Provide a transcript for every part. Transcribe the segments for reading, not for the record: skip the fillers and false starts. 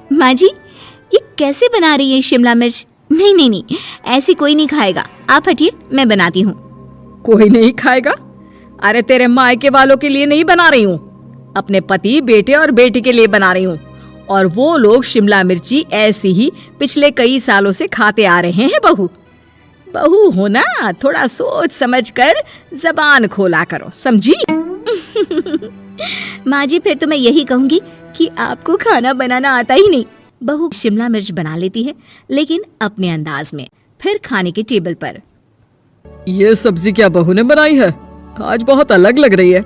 माँ जी, ये कैसे बना रही है शिमला मिर्च? नहीं नहीं नहीं, ऐसी कोई नहीं खाएगा। आप हटिए, मैं बनाती हूँ। कोई नहीं खाएगा? अरे तेरे मायके वालों के लिए नहीं बना रही हूँ, अपने पति, बेटे और बेटी के लिए बना रही हूँ। और वो लोग शिमला मिर्ची ऐसी ही पिछले कई सालों से खाते आ रहे हैं। बहू बहू हो ना, थोड़ा सोच समझ कर जबान खोला करो, समझी? माँ जी, फिर तो मैं यही कहूँगी कि आपको खाना बनाना आता ही नहीं। बहू शिमला मिर्च बना लेती है, लेकिन अपने अंदाज में। फिर खाने के टेबल पर, ये सब्जी क्या बहू ने बनाई है? आज बहुत अलग लग रही है।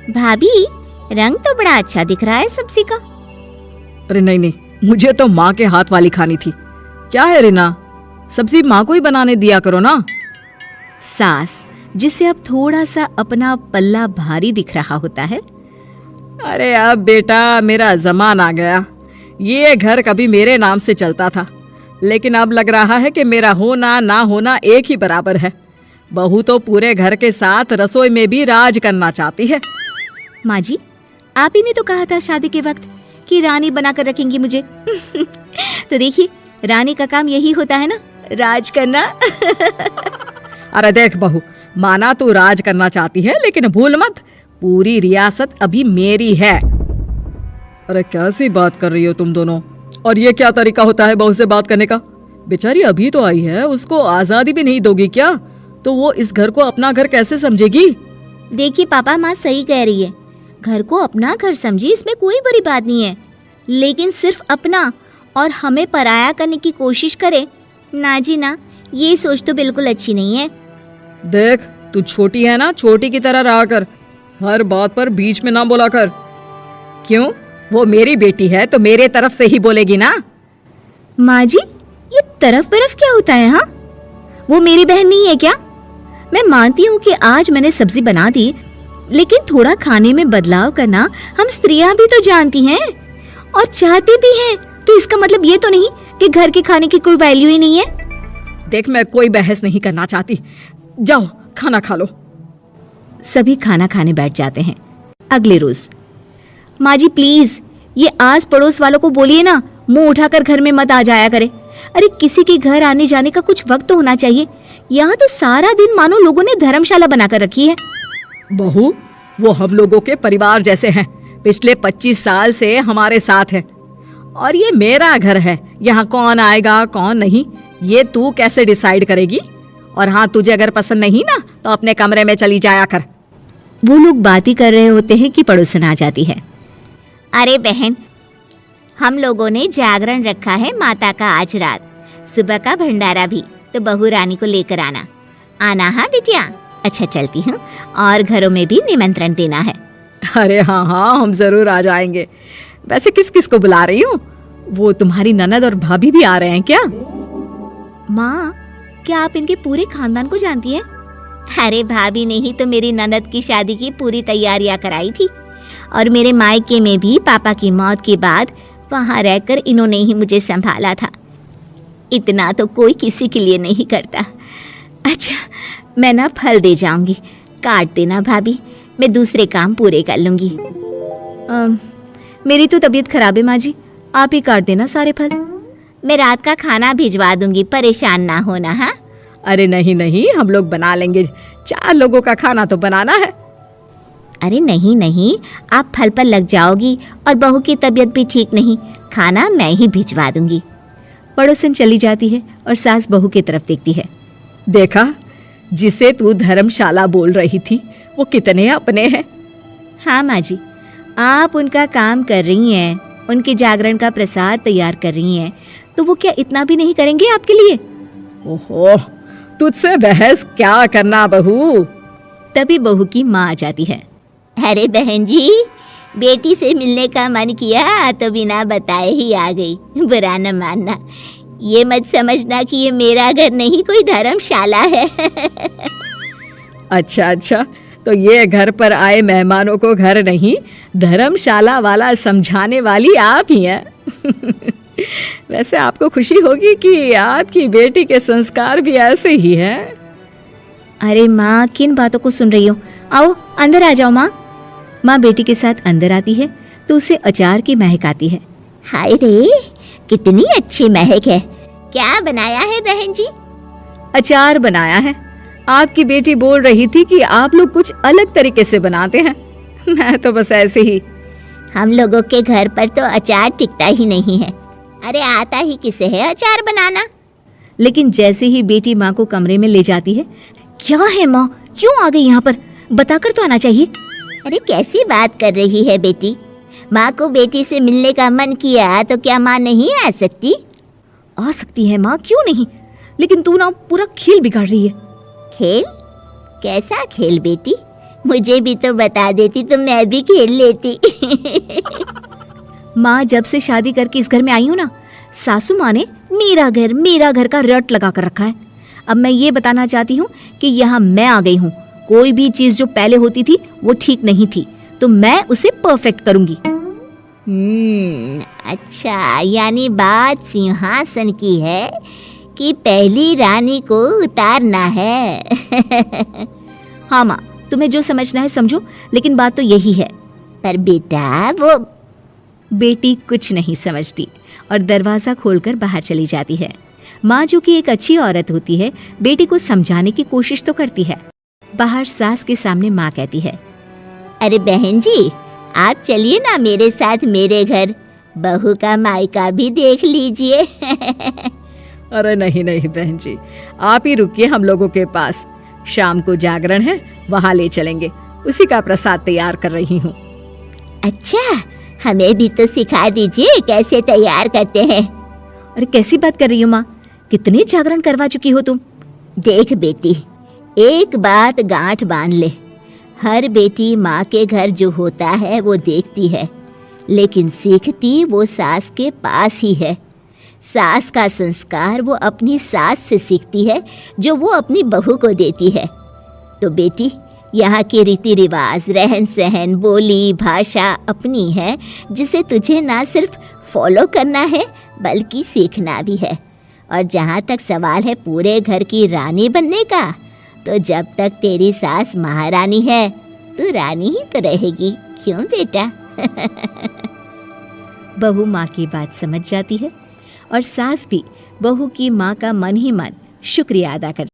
भाभी, रंग तो बड़ा अच्छा दिख रहा है सब्जी का। अरे नहीं नहीं, मुझे तो माँ के हाथ वाली खानी थी। क्या है रीना, सब्जी माँ को ही बनाने दिया करो ना। सास, जिसे अब थोड़ा सा अपना पल्ला भारी दिख रहा होता है। अरे अब बेटा मेरा जमाना आ गया। ये घर कभी मेरे नाम से चलता था, लेकिन अब लग रहा है कि मेरा होना ना होना एक ही बराबर है। बहू तो पूरे घर के साथ रसोई में भी राज करना चाहती है। माँ जी, आप ही ने तो कहा था शादी के वक्त कि रानी बनाकर रखेंगी मुझे। तो देखिए, रानी का काम यही होता है ना, राज करना। अरे देख बहू, माना तू राज करना चाहती है, लेकिन भूल मत, पूरी रियासत अभी मेरी है। अरे कैसी बात कर रही हो तुम दोनों? और ये क्या तरीका होता है बहू से बात करने का? बेचारी अभी तो आई है, उसको आजादी भी नहीं दोगी क्या? तो वो इस घर को अपना घर कैसे समझेगी? देखिए पापा, माँ सही कह रही है। घर को अपना घर समझी, इसमें कोई बड़ी बात नहीं है। लेकिन सिर्फ अपना और हमें पराया करने की कोशिश करे ना जी ना, ये सोच तो बिल्कुल अच्छी नहीं है। देख, तू छोटी है ना, छोटी की तरह रहा कर, हर बात पर बीच में ना बोला कर। क्यों? वो मेरी बेटी है तो मेरे तरफ से ही बोलेगी ना। माँ जी, ये तरफ बरफ क्या होता है? हाँ, वो मेरी बहन नहीं है क्या? मैं मानती हूँ कि आज मैंने सब्जी बना दी, लेकिन थोड़ा खाने में बदलाव करना हम स्त्रियां भी तो जानती हैं और चाहती भी हैं। तो इसका मतलब ये तो नहीं कि घर के खाने की कोई वैल्यू ही नहीं है। देख, मैं कोई बहस नहीं करना चाहती, जाओ खाना खा लो। सभी खाना खाने बैठ जाते हैं। अगले रोज, माँ जी प्लीज, ये आस पड़ोस वालों को बोलिए ना, मुंह उठाकर घर में मत आ जाया करे। अरे किसी के घर आने जाने का कुछ वक्त तो होना चाहिए। यहाँ तो सारा दिन मानो लोगों ने धर्मशाला बनाकर रखी है। बहू, वो हम लोगों के परिवार जैसे हैं, पिछले 25 साल से हमारे साथ है। और ये मेरा घर है, यहाँ कौन आएगा कौन नहीं, ये तू कैसे डिसाइड करेगी? और हाँ, तुझे अगर पसंद नहीं ना, तो अपने कमरे में चली जाया कर। वो लोग बातें कर रहे होते हैं कि पड़ोसन आ जाती है। अरे बहन, हम लोगों ने जागरण रखा है माता का आज रात, सुबह का भंडारा भी, तो बहू रानी को लेकर आना। आना हाँ बिटिया? अच्छा चलती हूँ, और घरों में भी निमंत्रण देना है। अरे हाँ हाँ, हम जरूर आ जाएंगे। वैसे किस किस को बुला रही हूँ? वो तुम्हारी ननद और भाभी भी आ रहे हैं क्या? माँ, क्या आप इनके पूरे खानदान को जानती हैं? अरे भाभी ने ही तो मेरी ननद की शादी की पूरी तैयारियां कराई थी, और मेरे मायके में भी पापा की मौत के बाद वहां रहकर इन्होंने ही मुझे संभाला था। इतना तो कोई किसी के लिए नहीं करता। अच्छा, मैं ना फल दे जाऊंगी, काट देना भाभी, मैं दूसरे काम पूरे कर लूंगी। मेरी तो तबीयत खराब है माँ जी, आप ही काट देना सारे फल। मैं रात का खाना भिजवा दूंगी, परेशान ना होना। हाँ? अरे नहीं नहीं, हम लोग बना लेंगे, 4 लोगों का खाना तो बनाना है। अरे नहीं नहीं, आप फल पर लग जाओगी, और बहू की तबीयत भी ठीक नहीं, खाना मैं ही भिजवा दूंगी। पड़ोसन चली जाती है और सास बहू की तरफ देखती है। देखा, जिसे तू धर्मशाला बोल रही थी, वो कितने अपने हैं। हाँ माँ जी, आप उनका काम कर रही हैं, उनके जागरण का प्रसाद तैयार कर रही हैं, तो वो क्या इतना भी नहीं करेंगे आपके लिए? ओहो, तुझसे बहस क्या करना बहू। तभी बहू की माँ आ जाती है। अरे बहन जी, बेटी से मिलने का मन किया तो बिना बताए ही आ गई, बुरा न मानना। ये मत समझना कि ये मेरा घर नहीं, कोई धर्मशाला है। अच्छा अच्छा, तो ये घर पर आए मेहमानों को घर नहीं, धर्मशाला वाला समझाने वाली आप ही हैं। वैसे आपको खुशी होगी कि आपकी बेटी के संस्कार भी ऐसे ही हैं। अरे माँ, किन बातों को सुन रही हो? आओ अंदर आ जाओ माँ। माँ बेटी के साथ अंदर आती है तो उसे अचार की महक आती है। हाय रे, कितनी अच्छी महक है। क्या बनाया है बहन जी? अचार बनाया है। आपकी बेटी बोल रही थी कि आप लोग कुछ अलग तरीके से बनाते हैं। मैं तो बस ऐसे ही। हम लोगों के घर पर तो अचार टिकता ही नहीं है। अरे आता ही किसे है अचार बनाना। लेकिन जैसे ही बेटी माँ को कमरे में ले जाती है, क्या है माँ, क्यों आ गई यहाँ पर? बताकर तो आना चाहिए। अरे कैसी बात कर रही है बेटी? माँ को बेटी से मिलने का मन किया तो क्या माँ नहीं आ सकती? आ सकती है माँ, क्यों नहीं, लेकिन तू ना पूरा खेल बिगाड़ रही है। खेल? कैसा खेल बेटी? मुझे भी तो बता देती तो मैं भी खेल लेती। माँ, जब से शादी करके इस घर में आई हूँ ना, सासू माँ ने मेरा घर का रट लगा कर रखा है। अब मैं ये बताना चाहती हूँ कि यहाँ मैं आ गई हूँ। कोई भी चीज जो पहले होती थी वो ठीक नहीं थी, तो मैं उसे परफेक्ट करूंगी। अच्छा, यानी बात सिंहासन की है कि पहली रानी को उतारना है। हाँ माँ, तुम्हें जो समझना है समझो, लेकिन बात तो यही है। पर बेटा वो बेटी कुछ नहीं समझती और दरवाजा खोलकर बाहर चली जाती है। माँ, जो कि एक अच्छी औरत होती है, बेटी को समझाने की कोशिश तो करती है। बाहर सास के सामने माँ कहती है, अरे बहन जी, आप चलिए ना मेरे साथ मेरे घर, बहू का मायका भी देख लीजिए। अरे नहीं नहीं बहन जी, आप ही रुकिए हम लोगों के पास। शाम को जागरण है, वहाँ ले चलेंगे। उसी का प्रसाद तैयार कर रही हूँ। अच्छा, हमें भी तो सिखा दीजिए कैसे तैयार करते हैं। अरे कैसी बात कर रही हो माँ, कितने जागरण करवा चुकी हो तुम। देख बेटी, एक बात गांठ बांध ले, हर बेटी माँ के घर जो होता है वो देखती है, लेकिन सीखती वो सास के पास ही है। सास का संस्कार वो अपनी सास से सीखती है, जो वो अपनी बहू को देती है। तो बेटी, यहाँ के रीति रिवाज, रहन सहन, बोली भाषा अपनी है, जिसे तुझे ना सिर्फ फॉलो करना है बल्कि सीखना भी है। और जहाँ तक सवाल है पूरे घर की रानी बनने का, तो जब तक तेरी सास महारानी है, तू रानी ही तो रहेगी। क्यों बेटा? बहू माँ की बात समझ जाती है और सास भी बहू की माँ का मन ही मन शुक्रिया अदा करती है।